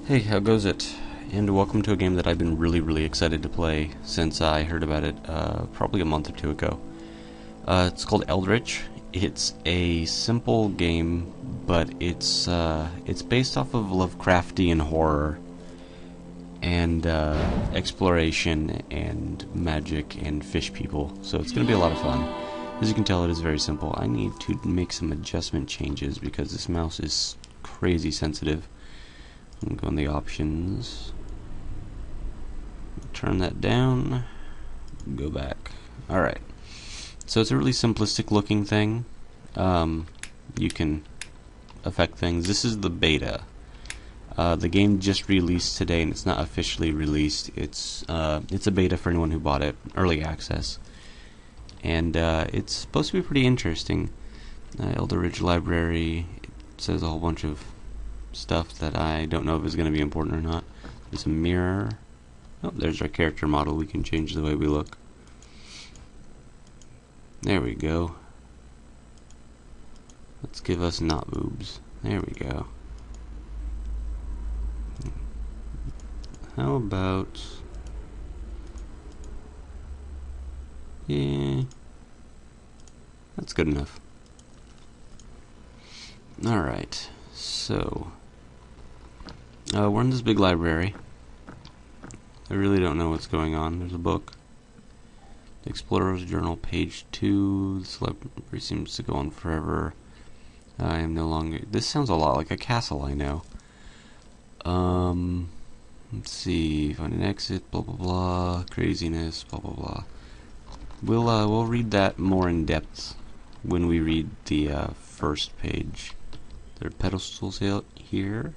Hey, how goes it? And welcome to a game that I've been really excited to play since I heard about it probably a month or two ago. It's called Eldritch. It's a simple game, but it's based off of Lovecraftian horror and exploration and magic and fish people. So it's going to be a lot of fun. As you can tell, it is very simple. I need to make some adjustment changes because this mouse is crazy sensitive. I'm going to go in the options, turn that down, go back. Alright, so it's a really simplistic looking thing. You can affect things. This is the beta. The game just released today and it's not officially released. It's a beta for anyone who bought it, early access. And it's supposed to be pretty interesting. Eldritch library, it says a whole bunch of stuff that I don't know if is going to be important or not. There's a mirror. Oh, there's our character model. We can change the way we look. There we go. Let's give us not boobs. There we go. How about... yeah, that's good enough. Alright, so we're in this big library. I really don't know what's going on. There's a book. The Explorer's Journal, page 2. This library seems to go on forever. I am no longer... this sounds a lot like a castle I know. Let's see. Find an exit, blah blah blah. Craziness, blah blah blah. We'll read that more in depth when we read the first page. There are pedestals here.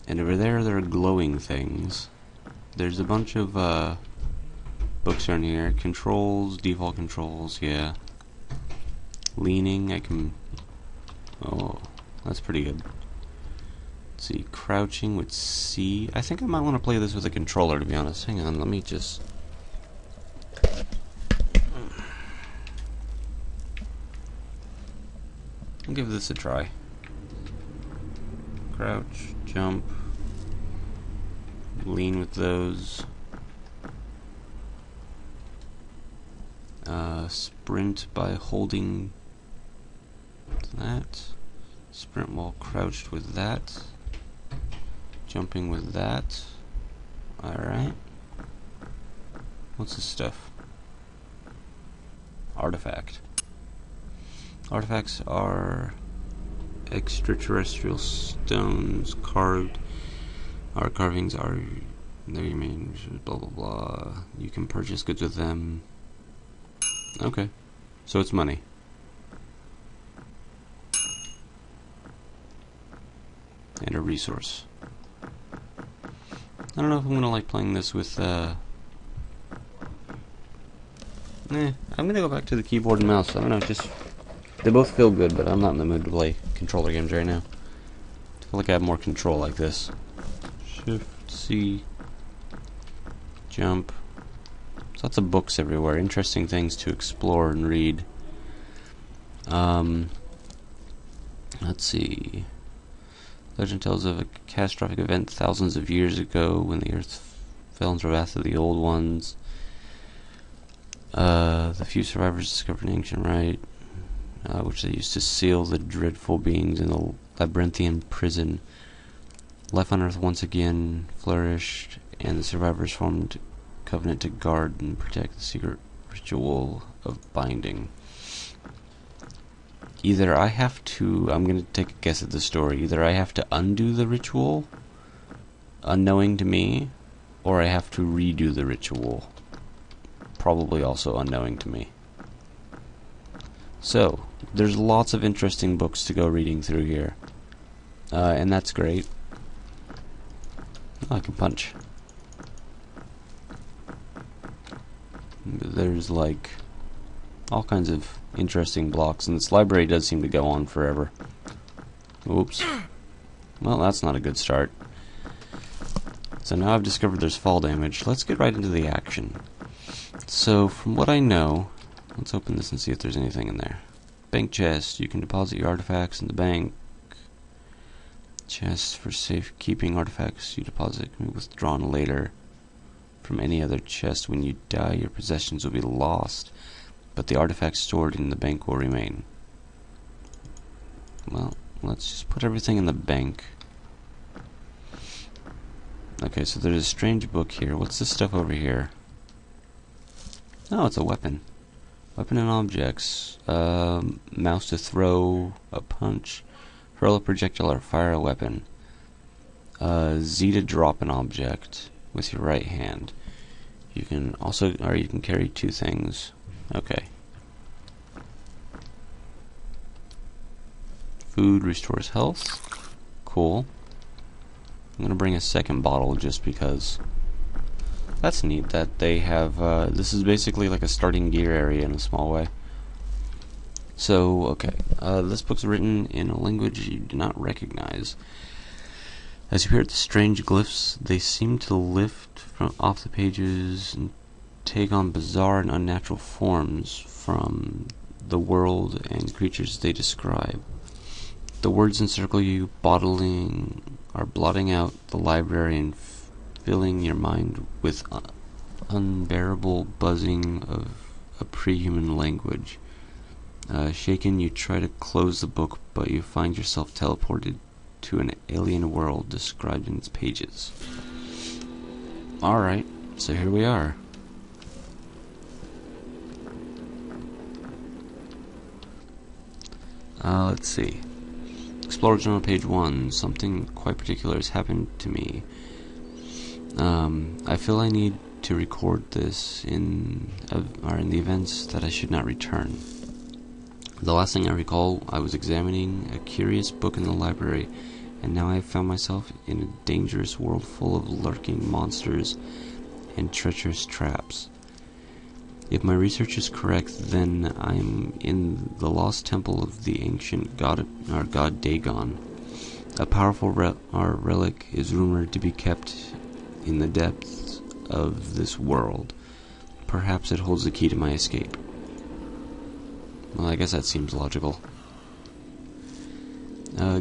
And over there are glowing things. There's a bunch of books on here. Controls, default controls, yeah. Leaning, I can... oh, that's pretty good. Let's see, crouching with C. I think I might want to play this with a controller, to be honest. Hang on, let me just... I'll give this a try. Crouch, jump, lean with those. Sprint by holding that. Sprint while crouched with that. Jumping with that. Alright. What's this stuff? Artifact. Artifacts are extraterrestrial stones carved. Our carvings are their remains, blah blah blah. You can purchase goods with them. Okay, so it's money. And a resource. I don't know if I'm gonna like playing this with I'm gonna go back to the keyboard and mouse. I don't know, just they both feel good, but I'm not in the mood to play controller games right now. I feel like I have more control like this. Shift C, jump. There's lots of books everywhere, interesting things to explore and read. Let's see. Legend tells of a catastrophic event thousands of years ago when the earth fell into the wrath of the old ones. The few survivors discovered an ancient rite, which they used to seal the dreadful beings in the labyrinthian prison. Life on Earth once again flourished, and the survivors formed a covenant to guard and protect the secret ritual of binding. Either I have to... I'm going to take a guess at the story. Either I have to undo the ritual, unknowing to me, or I have to redo the ritual, probably also unknowing to me. So, there's lots of interesting books to go reading through here. And that's great. Oh, I can punch. There's like all kinds of interesting blocks, and this library does seem to go on forever. Oops. Well, that's not a good start. So now I've discovered there's fall damage. Let's get right into the action. So, from what I know, let's open this and see if there's anything in there. Bank chest. You can deposit your artifacts in the bank. Chest for safekeeping artifacts you deposit can be withdrawn later from any other chest. When you die, your possessions will be lost, but the artifacts stored in the bank will remain. Well, let's just put everything in the bank. Okay, so there's a strange book here. What's this stuff over here? Oh, it's a weapon. Weapon and objects. Mouse to throw, a punch, hurl a projectile or fire a weapon. Z to drop an object with your right hand. You can also, or you can carry two things. Okay. Food restores health. Cool. I'm gonna bring a second bottle just because. That's neat that they have, this is basically like a starting gear area in a small way. So, okay, this book's written in a language you do not recognize. As you peer at the strange glyphs, they seem to lift from off the pages and take on bizarre and unnatural forms from the world and creatures they describe. The words encircle you, blotting out the library and filling your mind with unbearable buzzing of a pre-human language. Shaken, you try to close the book, but you find yourself teleported to an alien world described in its pages. Alright, so here we are. Let's see. Explore Journal, page 1. Something quite particular has happened to me. I feel I need to record this in the events that I should not return. The last thing I recall, I was examining a curious book in the library, and now I have found myself in a dangerous world full of lurking monsters and treacherous traps. If my research is correct, then I am in the lost temple of the ancient god Dagon. A powerful relic is rumored to be kept in the depths of this world. Perhaps it holds the key to my escape. Well, I guess that seems logical.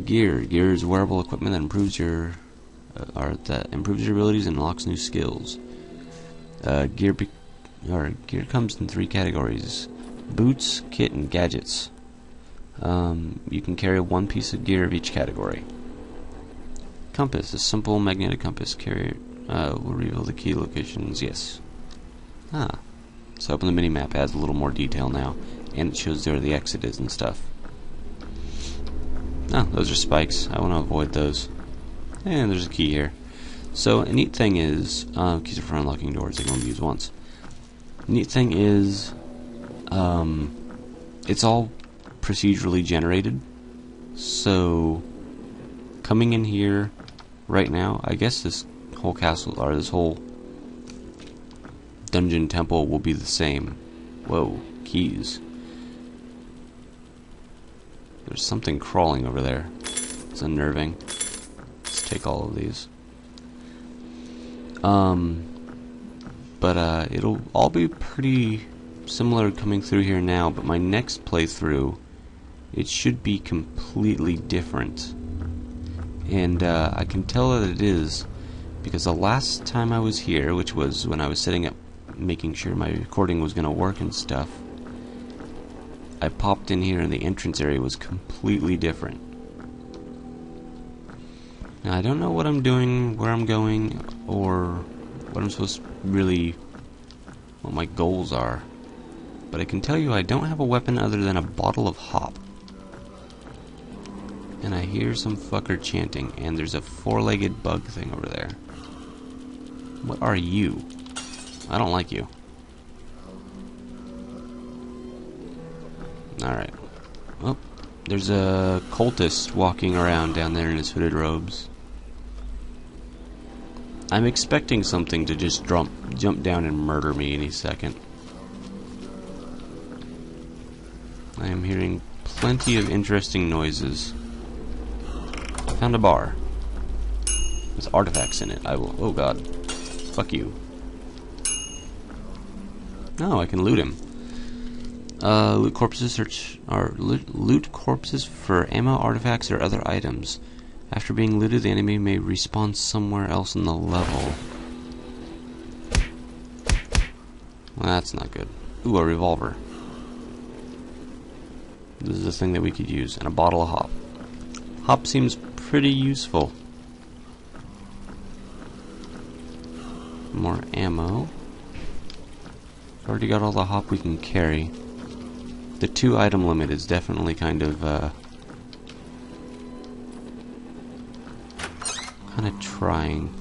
Gear. Gear is wearable equipment that improves your abilities and unlocks new skills. Gear comes in 3 categories: boots, kit, and gadgets. You can carry 1 piece of gear of each category. Compass. A simple magnetic compass carrier will reveal the key locations. Yes. So open the mini-map. Adds a little more detail now, and it shows where the exit is and stuff. Those are spikes. I want to avoid those. And there's a key here. So a neat thing is, keys are for unlocking doors. They can only be used once. Neat thing is, it's all procedurally generated. So coming in here right now, I guess this whole castle, or this whole dungeon temple will be the same. Whoa, keys. There's something crawling over there. It's unnerving. Let's take all of these. But it'll all be pretty similar coming through here now, but my next playthrough, it should be completely different. And I can tell that it is, because the last time I was here, which was when I was setting up, making sure my recording was going to work and stuff, I popped in here and the entrance area was completely different. Now I don't know what I'm doing, where I'm going, or what I'm supposed to really, what my goals are. But I can tell you I don't have a weapon other than a bottle of hop. And I hear some fucker chanting, and there's a 4-legged bug thing over there. What are you? I don't like you. Alright. Oh, there's a cultist walking around down there in his hooded robes. I'm expecting something to just jump down and murder me any second. I am hearing plenty of interesting noises. I found a bar. There's artifacts in it. I will. Oh god. Fuck you. No, I can loot him. Loot corpses for ammo, artifacts, or other items. After being looted, the enemy may respawn somewhere else in the level. Well, that's not good. Ooh, a revolver. This is a thing that we could use. And a bottle of hop. Hop seems pretty useful. More ammo. Already got all the hop we can carry. The 2 item limit is definitely kind of trying.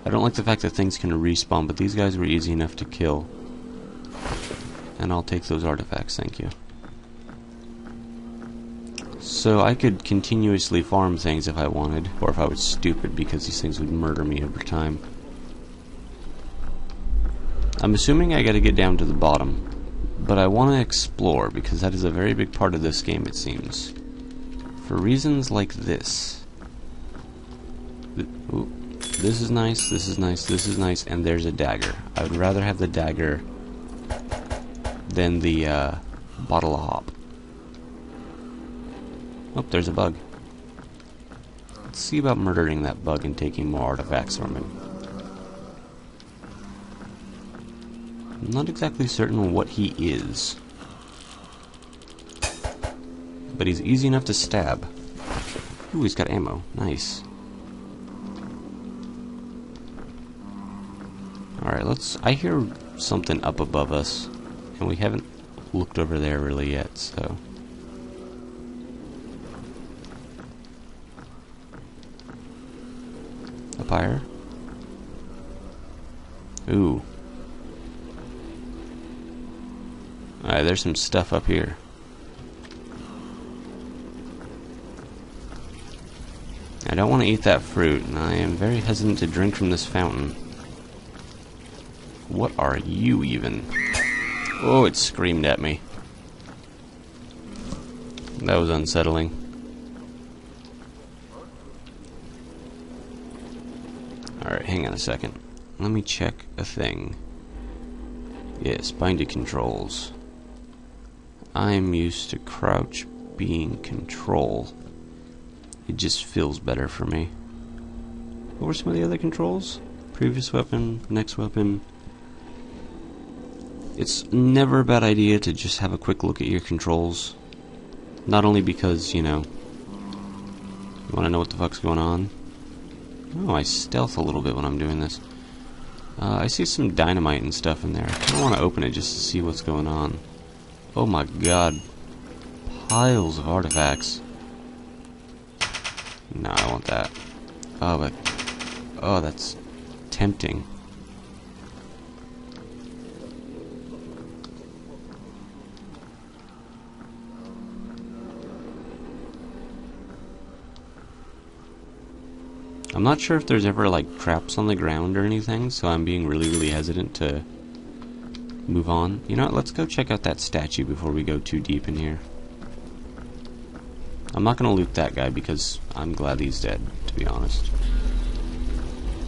I don't like the fact that things can respawn, but these guys were easy enough to kill. And I'll take those artifacts, thank you. So I could continuously farm things if I wanted, or if I was stupid, because these things would murder me over time. I'm assuming I gotta get down to the bottom, but I want to explore, because that is a very big part of this game, it seems. For reasons like this. Ooh, this is nice, this is nice, this is nice, and there's a dagger. I would rather have the dagger than the bottle of hop. Oh, there's a bug. Let's see about murdering that bug and taking more artifacts from him. I'm not exactly certain what he is, but he's easy enough to stab. Ooh, he's got ammo. Nice. Alright, I hear something up above us, and we haven't looked over there really yet, so... Up higher? Ooh. Alright, there's some stuff up here. I don't want to eat that fruit, and I am very hesitant to drink from this fountain. What are you, even? Oh, it screamed at me. That was unsettling. Alright, hang on a second. Let me check a thing. Yes, binding controls. I'm used to crouch being control. It just feels better for me. What were some of the other controls? Previous weapon, next weapon. It's never a bad idea to just have a quick look at your controls. Not only because, you know, you want to know what the fuck's going on. Oh, I stealth a little bit when I'm doing this. I see some dynamite and stuff in there. I don't want to open it just to see what's going on. Oh my god. Piles of artifacts. No, I want that. Oh, but... oh, that's tempting. I'm not sure if there's ever, like, traps on the ground or anything, so I'm being really hesitant to move on. You know what, let's go check out that statue before we go too deep in here. I'm not going to loot that guy because I'm glad he's dead, to be honest.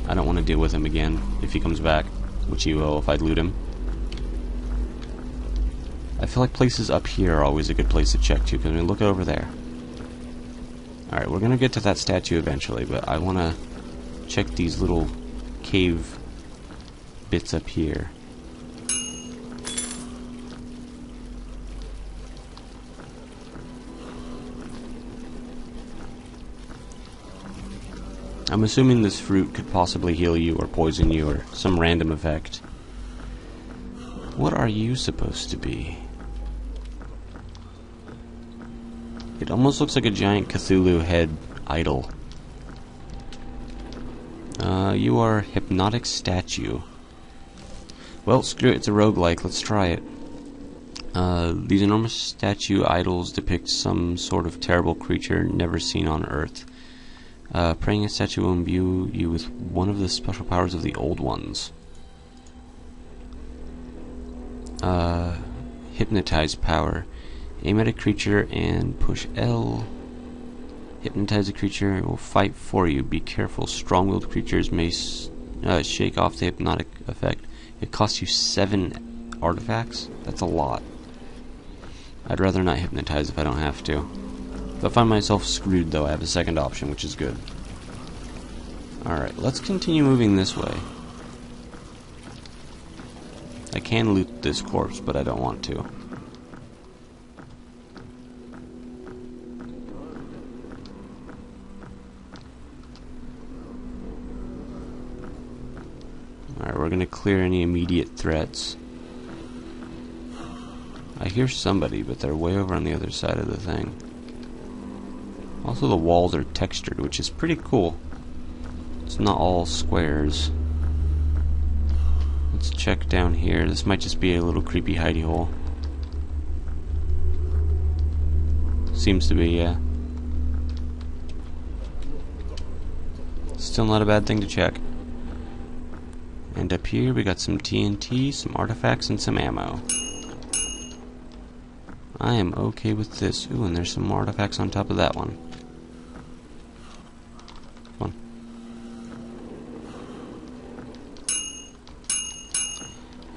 I don't want to deal with him again if he comes back, which he will if I loot him. I feel like places up here are always a good place to check too, because I mean, look over there. Alright, we're going to get to that statue eventually, but I want to check these little cave bits up here. I'm assuming this fruit could possibly heal you or poison you or some random effect. What are you supposed to be? It almost looks like a giant Cthulhu head idol. You are hypnotic statue. Well, screw it, it's a roguelike, let's try it. These enormous statue idols depict some sort of terrible creature never seen on Earth. Praying a statue will imbue you with one of the special powers of the old ones. Hypnotize power. Aim at a creature and push L. Hypnotize a creature, it will fight for you. Be careful, strong-willed creatures may shake off the hypnotic effect. It costs you 7 artifacts? That's a lot. I'd rather not hypnotize if I don't have to. If I find myself screwed, though, I have a second option, which is good. Alright, let's continue moving this way. I can loot this corpse, but I don't want to. Alright, we're gonna clear any immediate threats. I hear somebody, but they're way over on the other side of the thing. Also, the walls are textured, which is pretty cool. It's not all squares. Let's check down here. This might just be a little creepy hidey hole. Seems to be, yeah. Still not a bad thing to check. And up here we got some TNT, some artifacts, and some ammo. I am okay with this. Ooh, and there's some more artifacts on top of that one. Come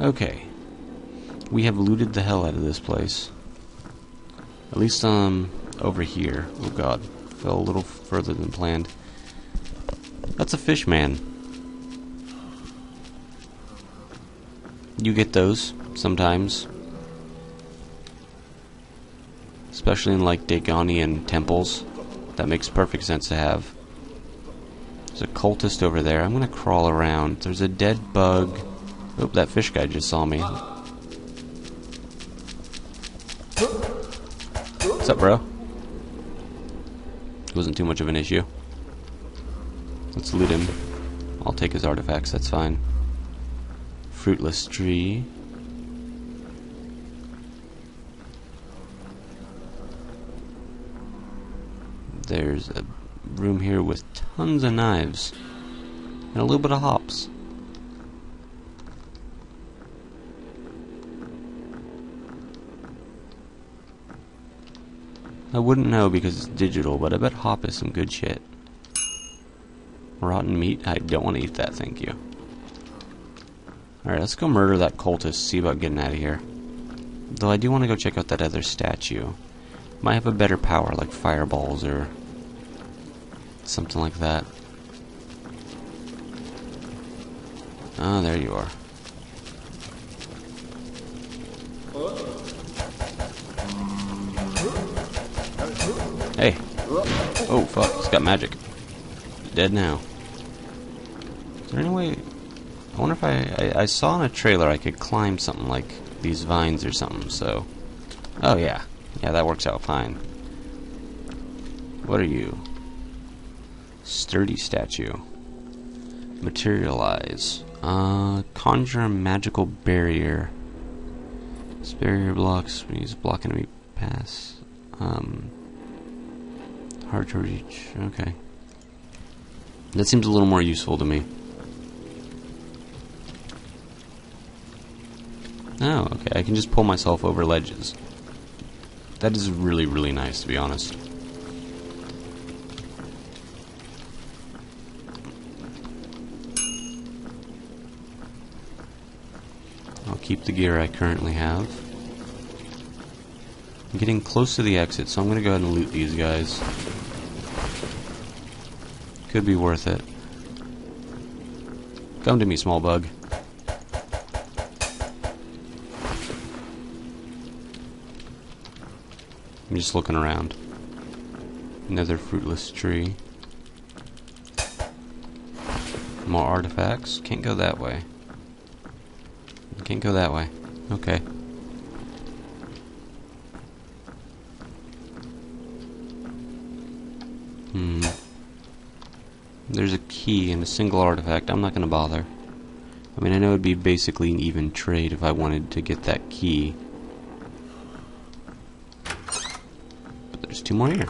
on. Okay. We have looted the hell out of this place. At least, over here. Oh god. Fell a little further than planned. That's a fish man. You get those sometimes. Especially in like Dagonian temples. That makes perfect sense to have. There's a cultist over there. I'm gonna crawl around. There's a dead bug. Oh, that fish guy just saw me. What's up, bro? It wasn't too much of an issue. Let's loot him. I'll take his artifacts, that's fine. Fruitless tree. There's a room here with tons of knives. And a little bit of hops. I wouldn't know because it's digital, but I bet hop is some good shit. Rotten meat? I don't want to eat that, thank you. Alright, let's go murder that cultist, see about getting out of here. Though I do want to go check out that other statue. Might have a better power, like fireballs or something like that. Ah, there you are. Hey! Oh, fuck, he's got magic. He's dead now. Is there any way... I wonder if I saw in a trailer I could climb something like these vines or something, so... Oh, yeah. Yeah, that works out fine. What are you? Sturdy statue. Materialize. Conjure a magical barrier. This barrier blocks when you block enemy pass. Hard to reach. Okay. That seems a little more useful to me. Oh, okay. I can just pull myself over ledges. That is really, really nice, to be honest. I'll keep the gear I currently have. I'm getting close to the exit, so I'm going to go ahead and loot these guys. Could be worth it. Come to me, small bug. I'm just looking around. Another fruitless tree. More artifacts. Can't go that way. Can't go that way. Okay. There's a key and a single artifact. I'm not going to bother. I mean, I know it'd be basically an even trade if I wanted to get that key. But there's two more here.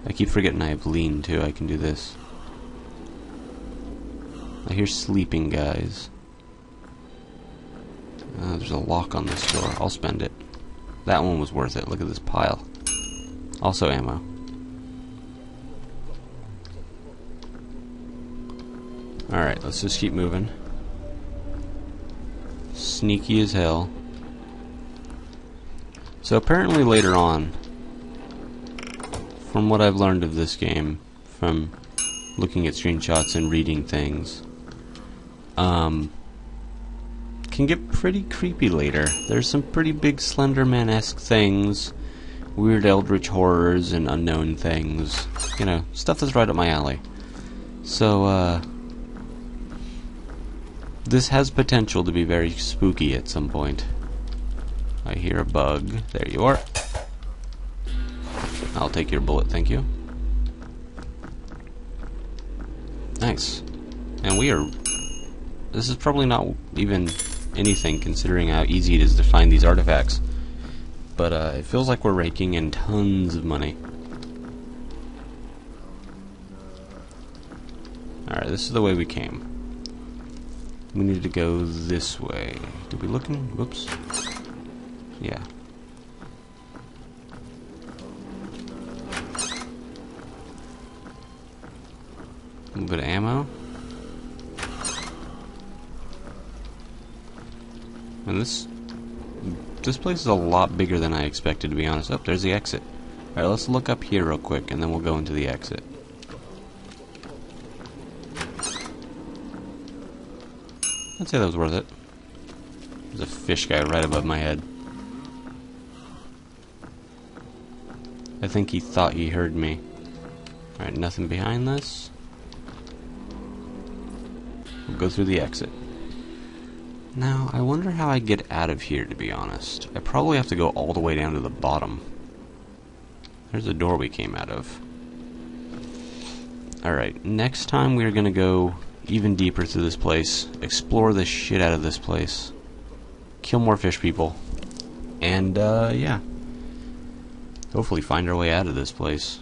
I keep forgetting I have lean too. I can do this. I hear sleeping guys. There's a lock on this door. I'll spend it. That one was worth it. Look at this pile. Also ammo. Alright, let's just keep moving. sneaky as hell. So apparently later on, from what I've learned of this game, from looking at screenshots and reading things, can get pretty creepy later. There's some pretty big Slender Man-esque things, weird Eldritch horrors and unknown things. You know, stuff that's right up my alley. So, this has potential to be very spooky at some point. I hear a bug. There you are. I'll take your bullet, thank you. Nice. And we are... This is probably not even anything considering how easy it is to find these artifacts. But it feels like we're raking in tons of money. Alright, this is the way we came. We need to go this way. Did we look in? Whoops. Yeah. A little bit of ammo. And this place is a lot bigger than I expected, to be honest. Oh, there's the exit. Alright, let's look up here real quick, and then we'll go into the exit. I'd say that was worth it. There's a fish guy right above my head. I think he thought he heard me. Alright, nothing behind this. We'll go through the exit. Now, I wonder how I get out of here, to be honest. I probably have to go all the way down to the bottom. There's the door we came out of. Alright, next time we're gonna go even deeper through this place, explore the shit out of this place, kill more fish people, and, yeah. Hopefully find our way out of this place.